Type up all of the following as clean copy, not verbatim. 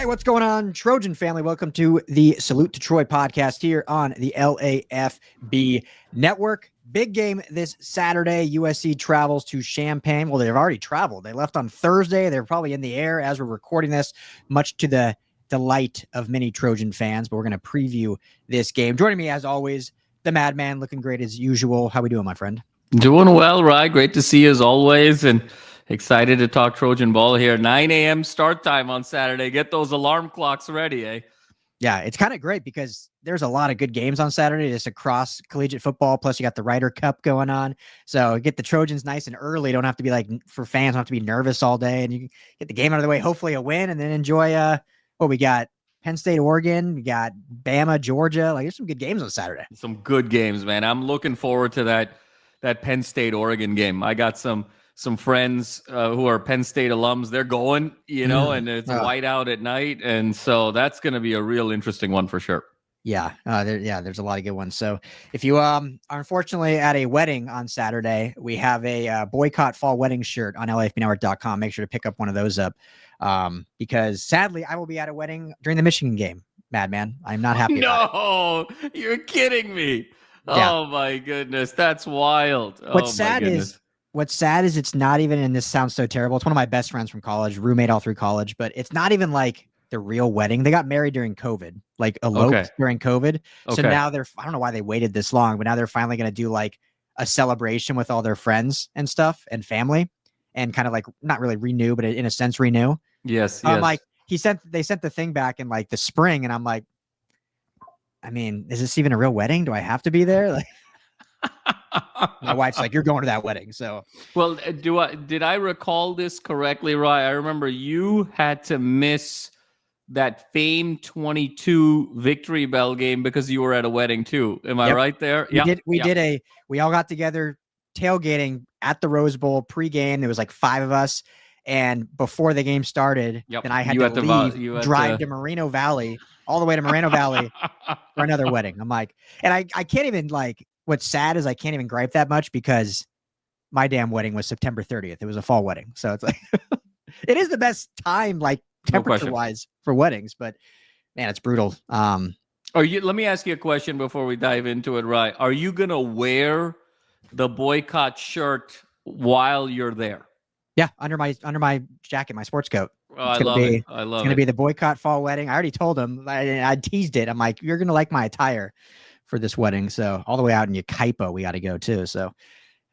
Hey, what's going on, Trojan family? Welcome to the Salute to Troy podcast here on the LAFB network. Big game this Saturday. USC travels to Champaign. Well, they've already traveled. They left on Thursday. They're probably in the air as we're recording this, much to the delight of many Trojan fans. But we're going to preview this game. Joining me, as always, the Madman, looking great as usual. How we doing, my friend? Doing well, Ryan. Great to see you as always, and excited to talk Trojan ball here. 9 a.m. start time on Saturday. Get those alarm clocks ready, eh? Yeah, it's kind of great because there's a lot of good games on Saturday just across collegiate football. Plus, you got the Ryder Cup going on. So get the Trojans nice and early. Don't have to be like, for fans, don't have to be nervous all day. And you can get the game out of the way, hopefully a win, and then enjoy what we got. Penn State, Oregon. We got Bama, Georgia. Like, there's some good games on Saturday. Some good games, man. I'm looking forward to that Penn State, Oregon game. I got some friends who are Penn State alums. They're going, and it's white out at night. And so that's going to be a real interesting one for sure. Yeah. There's a lot of good ones. So if you are unfortunately at a wedding on Saturday, we have a boycott fall wedding shirt on LAFBnetwork.com. Make sure to pick up one of those up. Because sadly I will be at a wedding during the Michigan game, Madman. I'm not happy. No, you're kidding me. Yeah. Oh my goodness. That's wild. What's sad is it's not even, and this sounds so terrible. It's one of my best friends from college, roommate all through college, but it's not even like the real wedding. They got married during COVID, like eloped during COVID. So now I don't know why they waited this long, but now they're finally going to do like a celebration with all their friends and stuff and family and kind of like not really renew, but in a sense renew. Yes. I'm like, they sent the thing back in like the spring. And I'm like, I mean, is this even a real wedding? Do I have to be there? Like, my wife's like, you're going to that wedding. So, well, did I recall this correctly, Ryan? I remember you had to miss that famed 22 Victory Bell game because you were at a wedding too. Am I right there? We all got together tailgating at the Rose Bowl pregame. There was like 5 of us. And before the game started, then I had to drive to Moreno Valley, all the way to Moreno Valley for another wedding. I'm like, and I can't even like, what's sad is I can't even gripe that much because my damn wedding was September 30th. It was a fall wedding. So it's like, it is the best time, like temperature wise for weddings, but man, it's brutal. Let me ask you a question before we dive into it, right? Are you going to wear the boycott shirt while you're there? Yeah, under my jacket, my sports coat. I love it. It's going to be the boycott fall wedding. I already told him. I teased it. I'm like, you're going to like my attire for this wedding. So all the way out in Yucaipa, we got to go too. So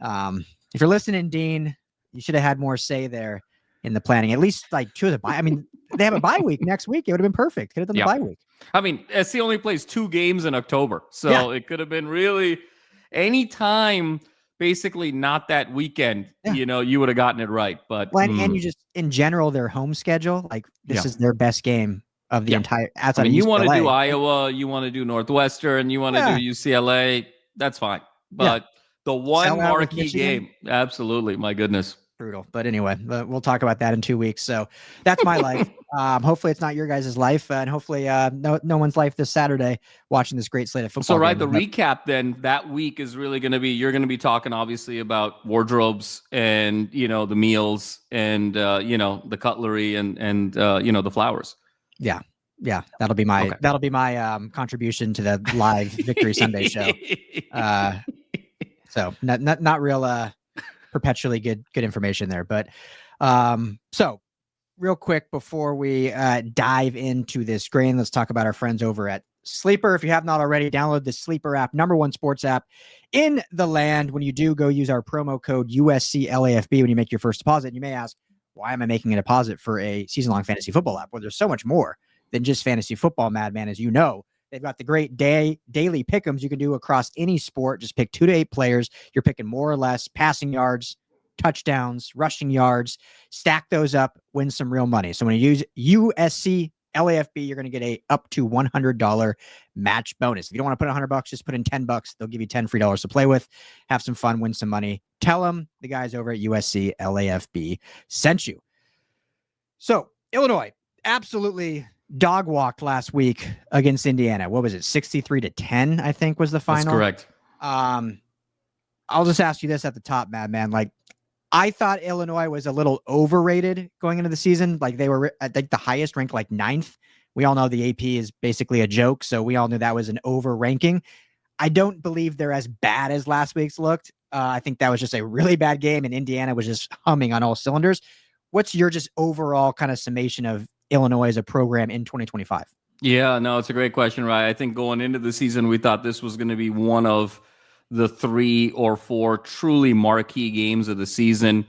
if you're listening, Dean, you should have had more say there in the planning. At least like choose a bye. I mean, they have a bye week next week. It would have been perfect. Could have done the bye week. I mean, SC only plays 2 games in October. So it could have been really any time. Basically not that weekend, you would have gotten it right. But and you just in general, their home schedule, like this is their best game of the entire outside. You want to do Iowa, you want to do Northwestern, you want to do UCLA. That's fine. But the one marquee game, absolutely, my goodness. Brutal. But anyway, we'll talk about that in 2 weeks. So that's my life. Hopefully it's not your guys' life, and hopefully no one's life this Saturday watching this great slate of football. So the recap then that week is really going to be, you're going to be talking obviously about wardrobes and, the meals and, the cutlery and the flowers. Yeah. Yeah. That'll be my contribution to the live Victory Sunday show. So not real, perpetually good information there, but so real quick before we dive into this grain, let's talk about our friends over at Sleeper. If you have not already, download the Sleeper app, #1 sports app in the land. When you do, go use our promo code USC LAFB when you make your first deposit. You may ask, why am I making a deposit for a season-long fantasy football app? Well, there's so much more than just fantasy football, Madman, as you know. They've got the great daily pick'ems you can do across any sport. Just pick 2 to 8 players. You're picking more or less passing yards, touchdowns, rushing yards. Stack those up, win some real money. So when you use USC LAFB, you're going to get a up to $100 match bonus. If you don't want to put $100, just put in $10. They'll give you $10 free to play with. Have some fun, win some money. Tell them the guys over at USC LAFB sent you. So Illinois absolutely dog walked last week against Indiana. What was it? 63-10, I think was the final. That's correct. I'll just ask you this at the top, Madman. Like, I thought Illinois was a little overrated going into the season. Like they were, I think, the highest ranked, like 9th. We all know the AP is basically a joke, so we all knew that was an over ranking. I don't believe they're as bad as last week's looked. I think that was just a really bad game, and Indiana was just humming on all cylinders. What's your just overall kind of summation of Illinois as a program in 2025? Yeah, no, it's a great question, Ryan. I think going into the season, we thought this was going to be one of the 3 or 4 truly marquee games of the season.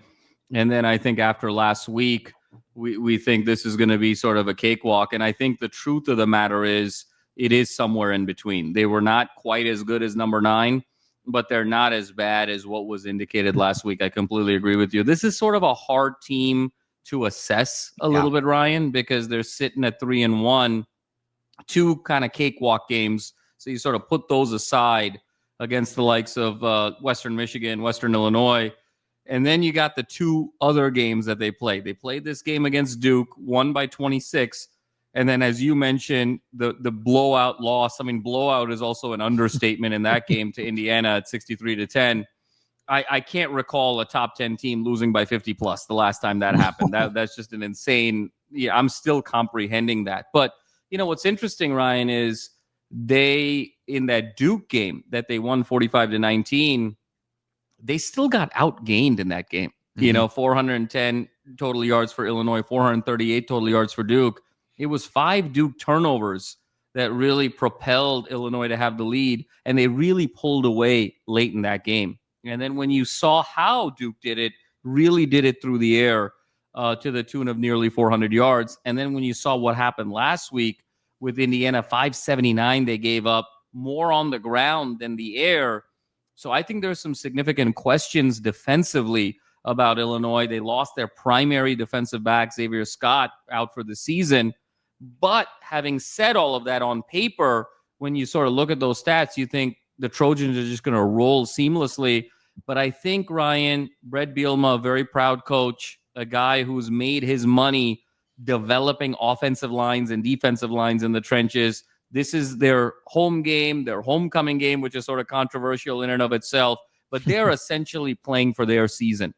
And then I think after last week, we think this is going to be sort of a cakewalk. And I think the truth of the matter is it is somewhere in between. They were not quite as good as number 9, but they're not as bad as what was indicated last week. I completely agree with you. This is sort of a hard team to assess a little bit, Ryan, because they're sitting at 3-1. 2 kind of cakewalk games. So you sort of put those aside against the likes of Western Michigan, Western Illinois. And then you got the 2 other games that they played. They played this game against Duke, won by 26. And then, as you mentioned, the blowout loss. I mean, blowout is also an understatement in that game to Indiana at 63-10. I can't recall a top 10 team losing by 50 plus the last time that happened. That's just an insane. Yeah, I'm still comprehending that. But what's interesting, Ryan, is they, in that Duke game that they won 45-19, they still got outgained in that game. 410 total yards for Illinois, 438 total yards for Duke. It was 5 Duke turnovers that really propelled Illinois to have the lead, and they really pulled away late in that game. And then when you saw how Duke did it, really did it through the air, to the tune of nearly 400 yards. And then when you saw what happened last week with Indiana, 579 they gave up, more on the ground than the air. So I think there's some significant questions defensively about Illinois. They lost their primary defensive back, Xavier Scott, out for the season. But having said all of that, on paper, when you sort of look at those stats, you think the Trojans are just going to roll seamlessly. But I think, Ryan, Brett Bielema, a very proud coach, a guy who's made his money developing offensive lines and defensive lines in the trenches. This is their home game, their homecoming game, which is sort of controversial in and of itself. But they're essentially playing for their season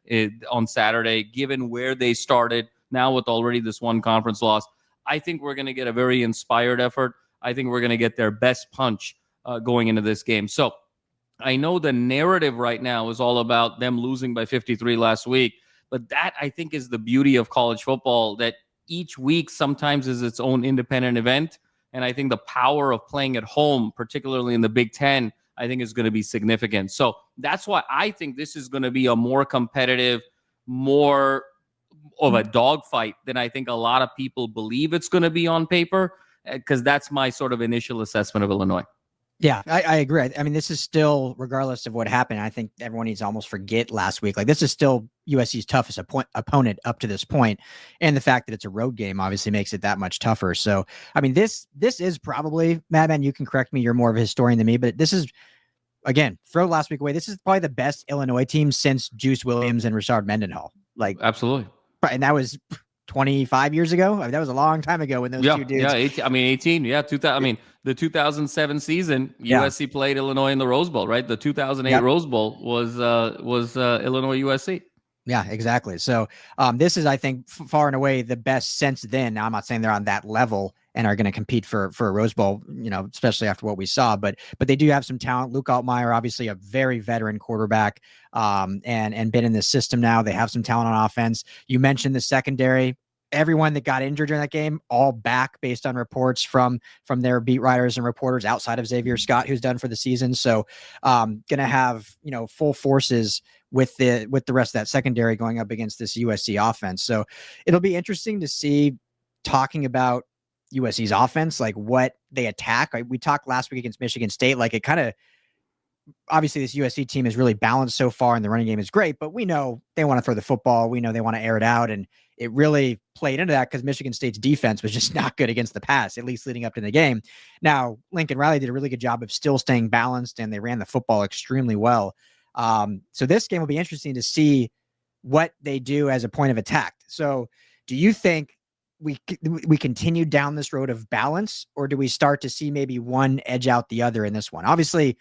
on Saturday, given where they started, now with already this one conference loss. I think we're going to get a very inspired effort. I think we're going to get their best punch going into this game. So I know the narrative right now is all about them losing by 53 last week. But that, I think, is the beauty of college football, that each week sometimes is its own independent event. And I think the power of playing at home, particularly in the Big Ten, I think is going to be significant. So that's why I think this is going to be a more competitive, more of a dogfight than I think a lot of people believe it's going to be on paper, because that's my sort of initial assessment of Illinois. Yeah, I agree. I mean, this is still, regardless of what happened, I think everyone needs to almost forget last week. Like, this is still USC's toughest opponent up to this point. And the fact that it's a road game obviously makes it that much tougher. So, I mean, this is probably, Madman, you can correct me, you're more of a historian than me, but this is, again, throw last week away, this is probably the best Illinois team since Juice Williams and Rashard Mendenhall. Like, absolutely. And that was 25 years ago. I mean, that was a long time ago when those two dudes. Yeah, 18. Yeah, 2000. I mean, the 2007 season, USC played Illinois in the Rose Bowl, right? The 2008 Rose Bowl was Illinois USC. Yeah, exactly. So this is, I think, far and away the best since then. Now, I'm not saying they're on that level and are going to compete for a Rose Bowl, especially after what we saw. But they do have some talent. Luke Altmaier, obviously a very veteran quarterback, and been in the system now. They have some talent on offense. You mentioned the secondary. Everyone that got injured during that game, all back based on reports from their beat writers and reporters outside of Xavier Scott, who's done for the season. So going to have, full forces with the rest of that secondary going up against this USC offense. So it'll be interesting to see, talking about USC's offense, like what they attack. We talked last week against Michigan State, like it kind of, obviously this USC team is really balanced so far and the running game is great, but we know they want to throw the football. We know they want to air it out. And it really played into that because Michigan State's defense was just not good against the pass, at least leading up to the game. Now, Lincoln Riley did a really good job of still staying balanced, and they ran the football extremely well. So this game will be interesting to see what they do as a point of attack. So do you think we continue down this road of balance, or do we start to see maybe one edge out the other in this one? Obviously,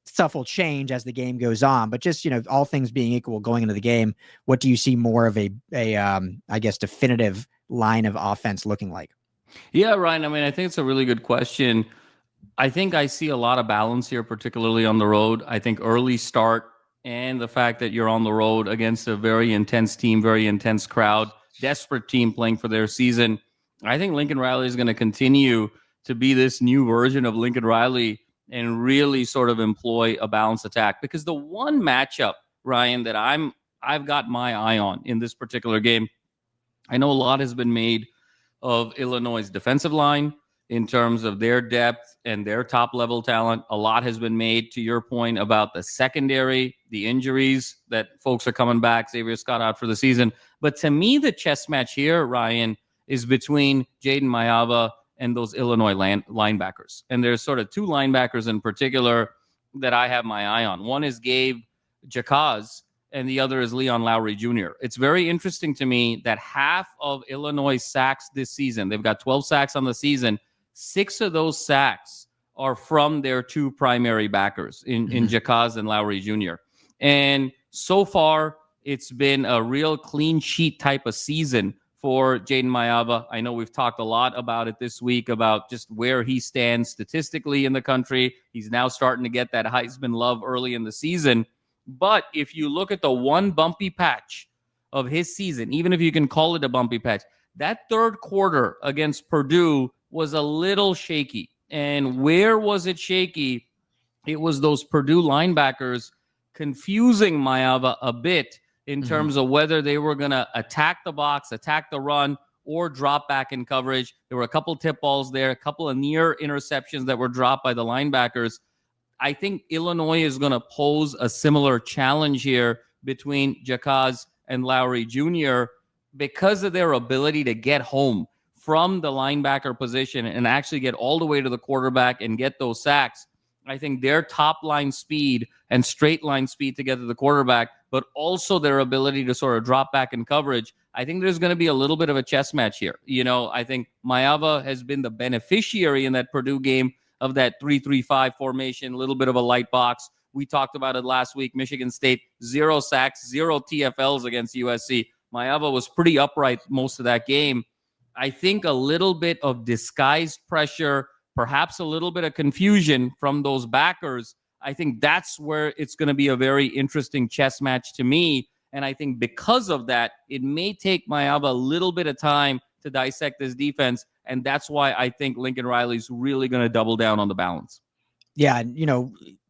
stuff will change as the game goes on, but just, all things being equal going into the game, what do you see more of a I guess, definitive line of offense looking like? Yeah, Ryan. I mean, I think it's a really good question. I think I see a lot of balance here, particularly on the road. I think early start and the fact that you're on the road against a very intense team, very intense crowd, desperate team playing for their season. I think Lincoln Riley is going to continue to be this new version of Lincoln Riley and really sort of employ a balanced attack. Because the one matchup, Ryan, that I've got my eye on in this particular game, I know a lot has been made of Illinois' defensive line in terms of their depth and their top level talent. A lot has been made, to your point, about the secondary, the injuries that folks are coming back. Xavier Scott out for the season. But to me, the chess match here, Ryan, is between Jaden Mayava and those Illinois linebackers. And there's sort of two linebackers in particular that I have my eye on. One is Gabe Jacaz, and the other is Leon Lowry Jr. It's very interesting to me that half of Illinois' sacks this season, they've got 12 sacks on the season, 6 of those sacks are from their two primary backers in Jacaz and Lowry Jr. And so far, it's been a real clean sheet type of season for Jaden Mayava. I know we've talked a lot about it this week, about just where he stands statistically in the country. He's now starting to get that Heisman love early in the season. But if you look at the one bumpy patch of his season, even if you can call it a bumpy patch, that third quarter against Purdue was a little shaky. And where was it shaky? It was those Purdue linebackers confusing Mayava a bit in terms of whether they were going to attack the box, attack the run, or drop back in coverage. There were a couple tip balls there, a couple of near interceptions that were dropped by the linebackers. I think Illinois is going to pose a similar challenge here between Jacaz and Lowry Jr. because of their ability to get home from the linebacker position and actually get all the way to the quarterback and get those sacks. I think their top line speed and straight line speed to get to the quarterback, but also their ability to sort of drop back in coverage. I think there's going to be a little bit of a chess match here. I think Mayava has been the beneficiary in that Purdue game of that 3-3-5 formation, a little bit of a light box. We talked about it last week. Michigan State, 0 sacks, 0 TFLs against USC. Mayava was pretty upright most of that game. I think a little bit of disguised pressure, perhaps a little bit of confusion from those backers. I think that's where it's going to be a very interesting chess match to me. And I think because of that, it may take Mayava a little bit of time to dissect this defense. And that's why I think Lincoln Riley's really going to double down on the balance. Yeah.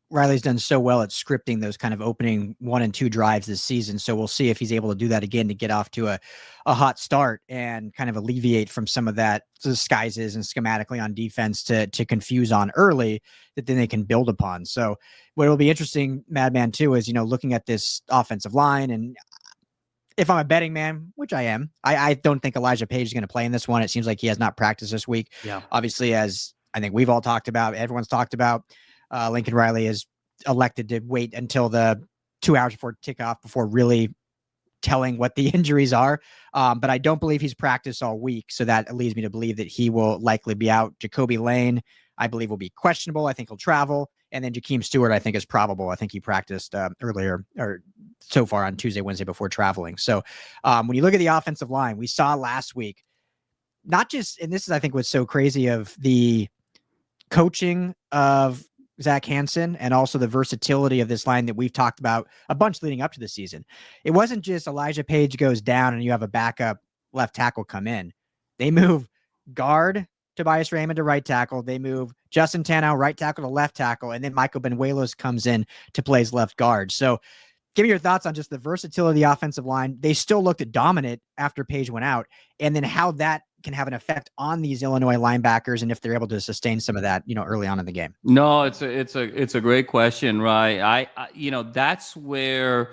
Riley's done so well at scripting those kind of opening 1 and 2 drives this season. So we'll see if he's able to do that again to get off to a hot start and kind of alleviate from some of that disguises and schematically on defense to confuse on early that then they can build upon. So what will be interesting, Madman, too, is, looking at this offensive line, and if I'm a betting man, which I am, I don't think Elijah Page is going to play in this one. It seems like he has not practiced this week. Yeah. Obviously, as I think we've all talked about, everyone's talked about, Lincoln Riley is elected to wait until the 2 hours before kickoff before really telling what the injuries are. But I don't believe he's practiced all week. So that leads me to believe that he will likely be out. Jacoby Lane, I believe, will be questionable. I think he'll travel. And then Jakeem Stewart, I think, is probable. I think he practiced earlier or so far on Tuesday, Wednesday before traveling. So when you look at the offensive line, we saw last week, not just, and this is, I think, what's so crazy of the coaching of Zach Hansen and also the versatility of this line that we've talked about a bunch leading up to the season. It wasn't just Elijah Page goes down and you have a backup left tackle come in. They move guard Tobias Raymond to right tackle. They move Justin Tanow right tackle to left tackle. And then Michael Benuelos comes in to play as left guard. So give me your thoughts on just the versatility of the offensive line. They still looked dominant after Page went out, and then how that can have an effect on these Illinois linebackers and if they're able to sustain some of that, early on in the game. No, it's a great question, right? That's where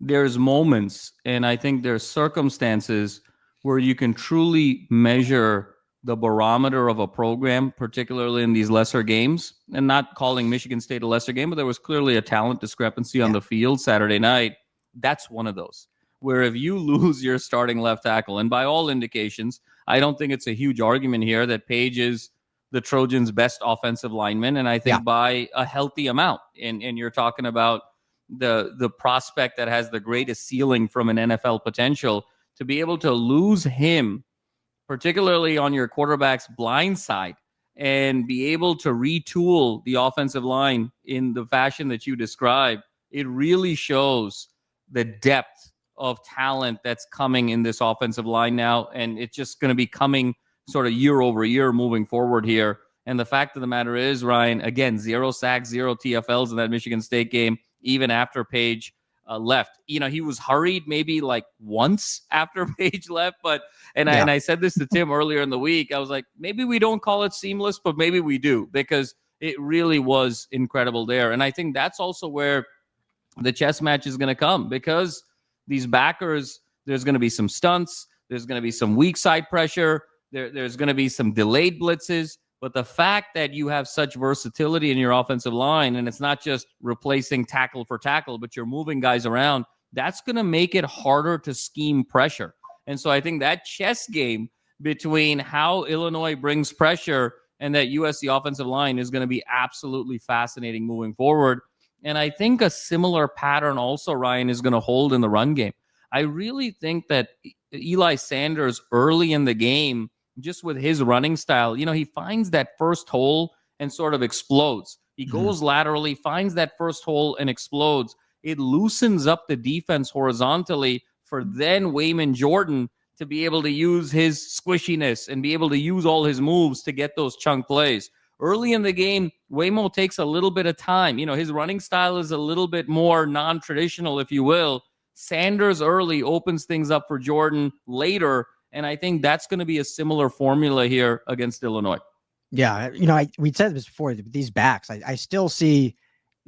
there's moments, and I think there's circumstances where you can truly measure the barometer of a program, particularly in these lesser games, and not calling Michigan State a lesser game, but there was clearly a talent discrepancy on the field Saturday night. That's one of those where if you lose your starting left tackle, and by all indications, I don't think it's a huge argument here that Page is the Trojans' best offensive linemen, and I think by a healthy amount. And you're talking about the prospect that has the greatest ceiling from an NFL potential. To be able to lose him, particularly on your quarterback's blind side, and be able to retool the offensive line in the fashion that you described, it really shows the depth of talent that's coming in this offensive line now. And it's just going to be coming sort of year over year moving forward here. And the fact of the matter is, Ryan, again, 0 sacks, 0 TFLs in that Michigan State game, even after Page left. He was hurried maybe like once after Page left, and I said this to Tim earlier in the week. I was like, maybe we don't call it seamless, but maybe we do, because it really was incredible there. And I think that's also where the chess match is going to come, because these backers, there's going to be some stunts, there's going to be some weak side pressure, there's going to be some delayed blitzes. But the fact that you have such versatility in your offensive line, and it's not just replacing tackle for tackle, but you're moving guys around, that's going to make it harder to scheme pressure. And so I think that chess game between how Illinois brings pressure and that USC offensive line is going to be absolutely fascinating moving forward. And I think a similar pattern also, Ryan, is going to hold in the run game. I really think that Eli Sanders early in the game, just with his running style, he finds that first hole and sort of explodes. He goes laterally, finds that first hole and explodes. It loosens up the defense horizontally for then Wayman Jordan to be able to use his squishiness and be able to use all his moves to get those chunk plays. Early in the game, Waymo takes a little bit of time. His running style is a little bit more non-traditional, if you will. Sanders early opens things up for Jordan later. And I think that's going to be a similar formula here against Illinois. Yeah. We said this before, these backs, I still see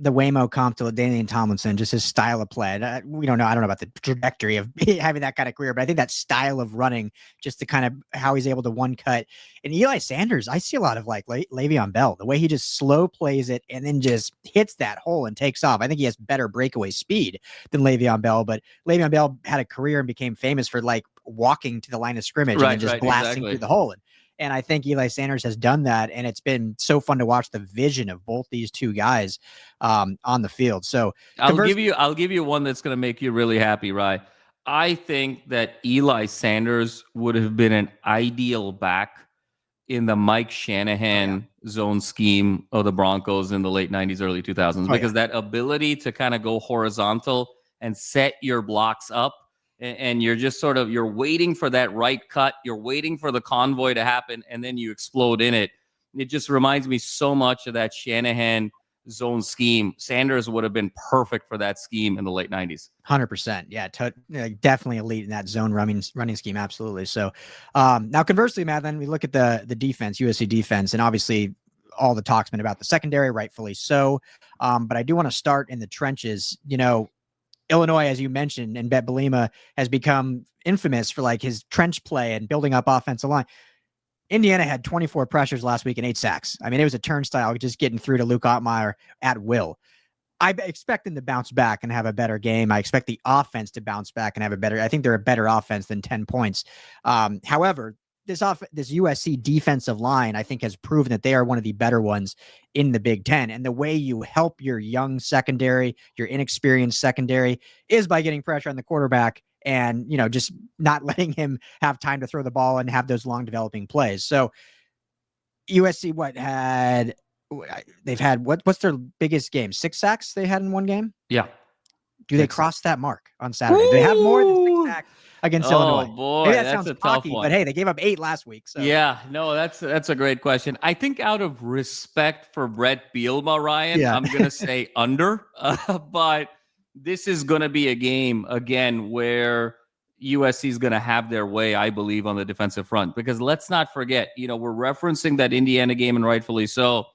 the Waymo comp to LaDainian Tomlinson, just his style of play. We don't know. I don't know about the trajectory of having that kind of career, but I think that style of running, just the kind of how he's able to one cut. And Eli Sanders, I see a lot of like Le'Veon Bell, the way he just slow plays it and then just hits that hole and takes off. I think he has better breakaway speed than Le'Veon Bell, but Le'Veon Bell had a career and became famous for like walking to the line of scrimmage and then just blasting through the hole. And I think Eli Sanders has done that, and it's been so fun to watch the vision of both these two guys on the field. So I'll give you one that's going to make you really happy, Rye. I think that Eli Sanders would have been an ideal back in the Mike Shanahan zone scheme of the Broncos in the late 90s, early 2000s, because that ability to kind of go horizontal and set your blocks up, and you're just sort of, you're waiting for that right cut, you're waiting for the convoy to happen, and then you explode in it. It just reminds me so much of that Shanahan zone scheme. Sanders would have been perfect for that scheme in the late 90s. 100%. Yeah, definitely elite in that zone running scheme. Absolutely. So now conversely, Matt, then we look at the defense, USC defense, and obviously all the talk's been about the secondary, rightfully so. But I do want to start in the trenches. Illinois, as you mentioned, and Bet Belima has become infamous for like his trench play and building up offensive line. Indiana had 24 pressures last week and 8 sacks. I mean, it was a turnstile just getting through to Luke Ottmeyer at will. I expect them to bounce back and have a better game. I expect the offense to bounce back and have a better, I think they're a better offense than 10 points. However, this USC defensive line, I think, has proven that they are one of the better ones in the Big Ten. And the way you help your young secondary, your inexperienced secondary, is by getting pressure on the quarterback and, just not letting him have time to throw the ball and have those long developing plays. So USC, they've had, what's their biggest game? 6 sacks they had in one game? Yeah. Do they cross that mark on Saturday? Do they have more than 6 sacks against Illinois? Oh boy, maybe that that's sounds a cocky, tough one. but hey, they gave up 8 last week. So yeah, no, that's a great question. I think out of respect for Brett Bielema, Ryan, I'm gonna say under. But this is gonna be a game again where USC is gonna have their way, I believe, on the defensive front. Because let's not forget, we're referencing that Indiana game, and rightfully so.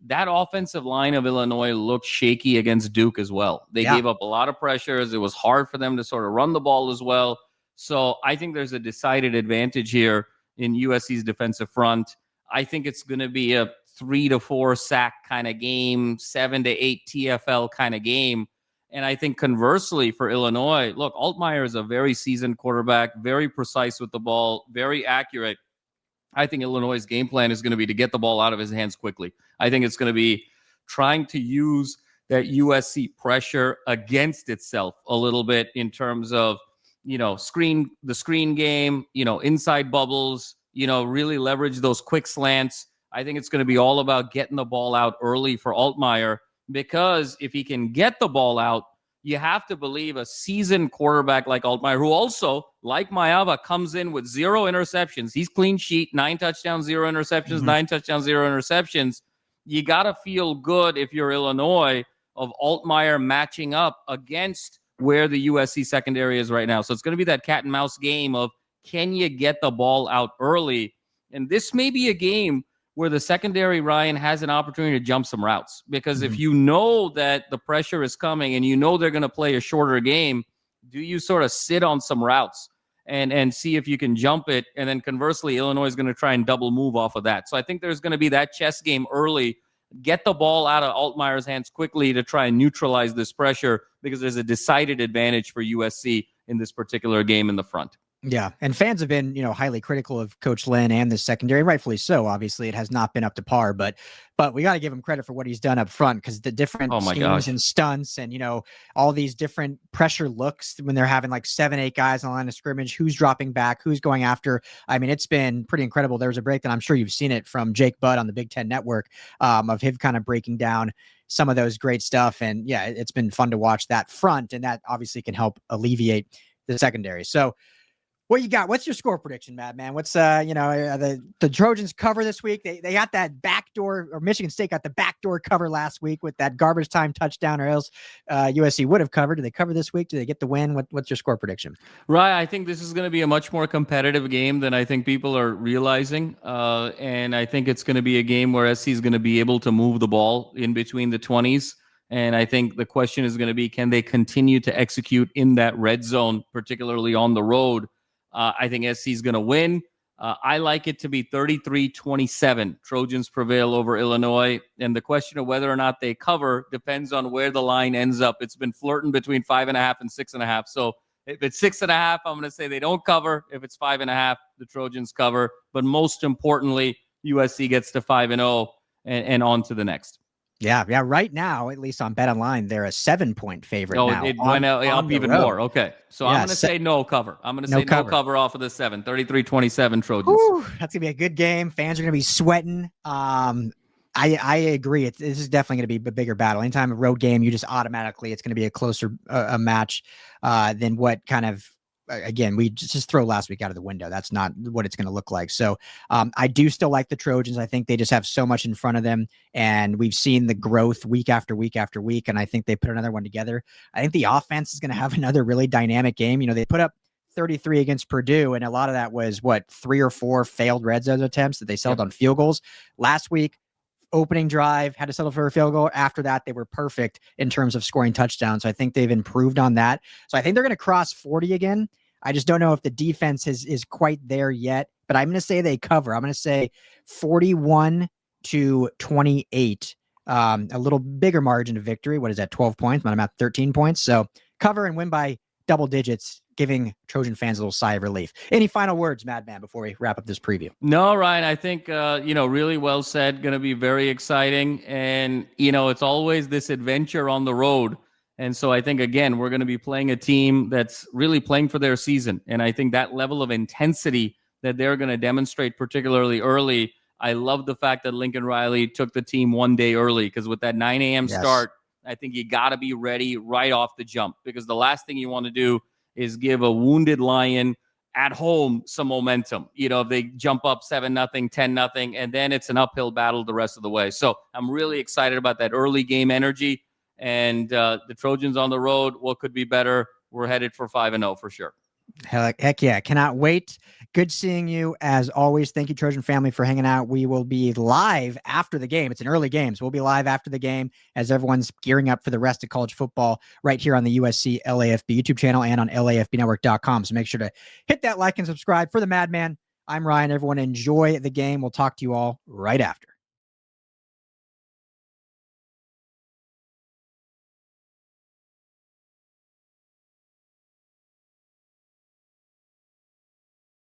That offensive line of Illinois looked shaky against Duke as well. They gave up a lot of pressures. It was hard for them to sort of run the ball as well. So I think there's a decided advantage here in USC's defensive front. I think it's going to be a 3 to 4 sack kind of game, 7 to 8 TFL kind of game. And I think conversely for Illinois, look, Altmaier is a very seasoned quarterback, very precise with the ball, very accurate. I think Illinois' game plan is going to be to get the ball out of his hands quickly. I think it's going to be trying to use that USC pressure against itself a little bit in terms of, the screen game, inside bubbles, really leverage those quick slants. I think it's going to be all about getting the ball out early for Altmaier, because if he can get the ball out, you have to believe a seasoned quarterback like Altmaier, who also, like Maeva, comes in with 0 interceptions. He's clean sheet, 9 touchdowns, 0 interceptions, 9 touchdowns, 0 interceptions. You got to feel good if you're Illinois of Altmaier matching up against where the USC secondary is right now. So it's going to be that cat and mouse game of, can you get the ball out early? And this may be a game where the secondary, Ryan, has an opportunity to jump some routes. Because if you know that the pressure is coming and you know they're going to play a shorter game, do you sort of sit on some routes and see if you can jump it? And then conversely, Illinois is going to try and double move off of that. So I think there's going to be that chess game early. Get the ball out of Altmaier's hands quickly to try and neutralize this pressure, because there's a decided advantage for USC in this particular game in the front. Yeah. And fans have been, highly critical of Coach Lynn and the secondary, rightfully so. Obviously, it has not been up to par, but we got to give him credit for what he's done up front, because the different schemes and stunts and, all these different pressure looks when they're having like 7-8 guys on the line of scrimmage, who's dropping back, who's going after. I mean, it's been pretty incredible. There was a breakdown, I'm sure you've seen it, from Jake Budd on the Big Ten Network, of him kind of breaking down some of those great stuff. And yeah, it's been fun to watch that front, and that obviously can help alleviate the secondary. So, what you got? What's your score prediction, Madman? What's the Trojans cover this week? They got that backdoor, or Michigan State got the backdoor cover last week with that garbage time touchdown, or else USC would have covered. Do they cover this week? Do they get the win? What's your score prediction? Right, I think this is going to be a much more competitive game than I think people are realizing, and I think it's going to be a game where SC is going to be able to move the ball in between the 20s. And I think the question is going to be, can they continue to execute in that red zone, particularly on the road? I think SC is going to win. I like it to be 33-27. Trojans prevail over Illinois. And the question of whether or not they cover depends on where the line ends up. It's been flirting between 5.5 and 6.5. So if it's 6.5, I'm going to say they don't cover. If it's 5.5, the Trojans cover. But most importantly, USC gets to 5-0 and on to the next. Yeah. Right now, at least on BetOnline, they're a 7-point favorite now. It went up even more. Okay. So I'm going to say no cover. I'm going to say no cover off of the 7. 33-27 Trojans. Whew, that's going to be a good game. Fans are going to be sweating. I agree. This is definitely going to be a bigger battle. Anytime a road game, you just automatically, it's going to be a closer a match than what kind of, again, we just throw last week out of the window. That's not what it's going to look like. So I do still like the Trojans. I think they just have so much in front of them, and we've seen the growth week after week after week. And I think they put another one together. I think the offense is going to have another really dynamic game. They put up 33 against Purdue, and a lot of that was 3 or 4 failed red zone attempts that they settled on field goals. Last week, opening drive, had to settle for a field goal. After that, they were perfect in terms of scoring touchdowns. So I think they've improved on that. So I think they're going to cross 40 again. I just don't know if the defense is quite there yet, but I'm going to say they cover. I'm going to say 41-28, a little bigger margin of victory. What is that? 12 points, but I'm at 13 points. So cover and win by double digits, giving Trojan fans a little sigh of relief. Any final words, Madman, before we wrap up this preview? No, Ryan, I think, really well said. Going to be very exciting. And, it's always this adventure on the road. And so I think, again, we're going to be playing a team that's really playing for their season. And I think that level of intensity that they're going to demonstrate, particularly early, I love the fact that Lincoln Riley took the team one day early, because with that 9 a.m. start, I think you got to be ready right off the jump, because the last thing you want to do is give a wounded Lion at home some momentum. If they jump up 7-0, 10-0, and then it's an uphill battle the rest of the way. So I'm really excited about that early game energy. And the Trojans on the road, what could be better? We're headed for 5-0 for sure. Heck yeah. Cannot wait. Good seeing you as always. Thank you, Trojan family, for hanging out. We will be live after the game. It's an early game, so we'll be live after the game as everyone's gearing up for the rest of college football right here on the USC LAFB YouTube channel and on LAFBnetwork.com. So make sure to hit that like and subscribe. For the Madman, I'm Ryan. Everyone enjoy the game. We'll talk to you all right after.